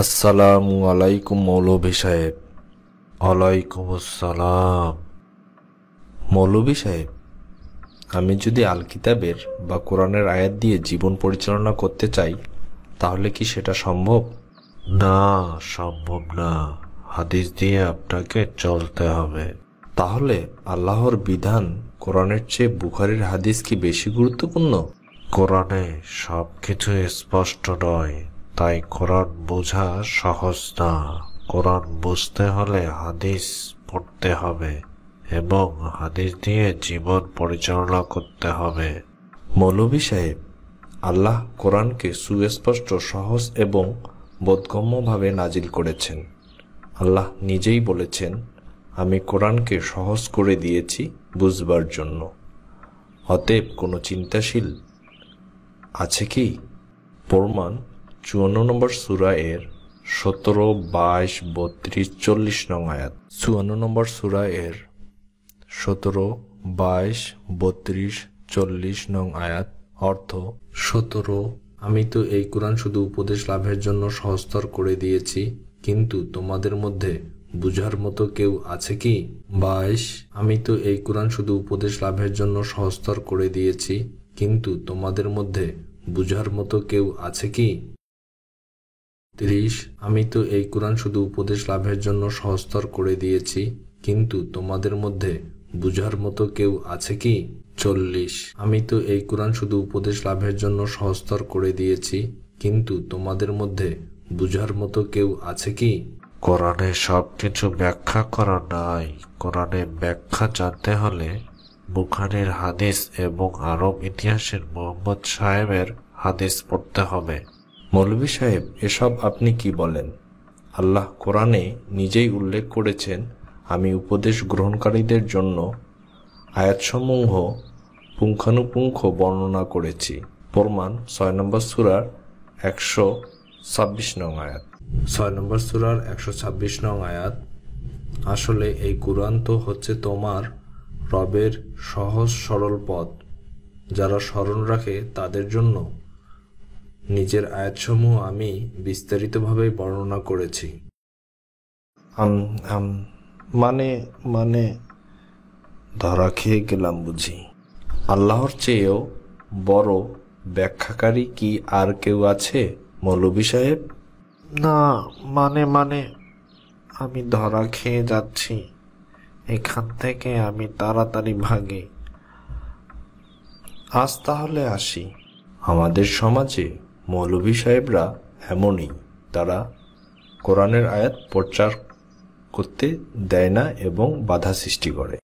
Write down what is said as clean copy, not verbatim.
আসসালামু আলাইকুম মৌলভী সাহেব। ওয়ালাইকুম আসসালাম। মৌলভী সাহেব, আমি যদি আল কিতাবের বা কোরআনের আয়াত দিয়ে জীবন পরিচালনা করতে চাই তাহলে কি সেটা সম্ভব? না, সম্ভব না। হাদিস দিয়ে আপনাকে চলতে হবে। তাহলে আল্লাহর বিধান কোরআনের চেয়ে বুখারীর হাদিস কি বেশি গুরুত্বপূর্ণ? কোরআনে সবকিছু স্পষ্ট নয়, তাই কোরআন বোঝা সহজ না। কোরআন বুঝতে হলে হাদিস পড়তে হবে এবং হাদিস দিয়ে জীবন পরিচালনা করতে হবে। মৌলভী সাহেব, আল্লাহ কোরআনকে সুস্পষ্ট, সহজ এবং বোধগম্যভাবে নাজিল করেছেন। আল্লাহ নিজেই বলেছেন, আমি কোরআনকে সহজ করে দিয়েছি বুঝবার জন্য। অতএব কোনো চিন্তাশীল আছে কি? প্রমাণ ৫৪ নম্বর সূরা এর ১৭, ২২, ৩২, ৪০ নং আয়াত। ৫৪ নম্বর সূরা এর ১৭, ২২, ৩২, ৪০ নং আয়াত। অর্থ ১৭, আমি তো এই কোরআন শুধু উপদেশ লাভের জন্য সহজতর করে দিয়েছি, কিন্তু তোমাদের মধ্যে বুঝার মতো কেউ আছে কি? ২২, আমি তো এই কোরআন শুধু উপদেশ লাভের জন্য সহজতর করে দিয়েছি, কিন্তু তোমাদের মধ্যে বুঝার মতো কেউ আছে কি? ৩০, আমি তো এই কোরআন শুধু উপদেশ লাভের জন্য সহজতর করে দিয়েছি, কিন্তু তোমাদের মধ্যে বুঝার মতো কেউ আছে কি? ৪০, আমি তো এই কোরআন শুধু উপদেশ লাভের জন্য সহজতর করে দিয়েছি, কিন্তু তোমাদের মধ্যে বুঝার মতো কেউ আছে কি? কোরআনে সবকিছু ব্যাখ্যা করা নাই। কোরআনে ব্যাখ্যা জানতে হলে বুখারীর হাদিস এবং আরব ইতিহাসের মুহাম্মদ সাহেবের হাদিস পড়তে হবে। মৌলভী সাহেব, এসব আপনি কি বলেন? আল্লাহ কোরআনে নিজেই উল্লেখ করেছেন, আমি উপদেশ গ্রহণকারীদের জন্য আয়াতসমূহ পুঙ্খানুপুঙ্খ বর্ণনা করেছি। প্রমাণ ৬ নম্বর সূরার ১২৬ নং আয়াত। ৬ নম্বর সূরার ১২৬ নং আয়াত। আসলে এই কোরআন তো হচ্ছে তোমার রবের সহজ সরল পথ। যারা স্মরণ রাখে তাদের জন্য নিজের আয়াতসমূহ আমি বিস্তারিতভাবে বর্ণনা করেছি। মানে ধরা খেয়ে গেলাম বুঝি। আল্লাহর চেয়েও বড় ব্যাখ্যাকারী কি আর কেউ আছে মৌলভী সাহেব? না, মানে আমি ধরা খেয়ে যাচ্ছি। এখান থেকে আমি তাড়াতাড়ি ভাগি। আজ তাহলে আসি। আমাদের সমাজে মৌলভী সাহেবরা এমনই, তারা কোরআনের আয়াত প্রচার করতে দেয় না এবং বাধা সৃষ্টি করে।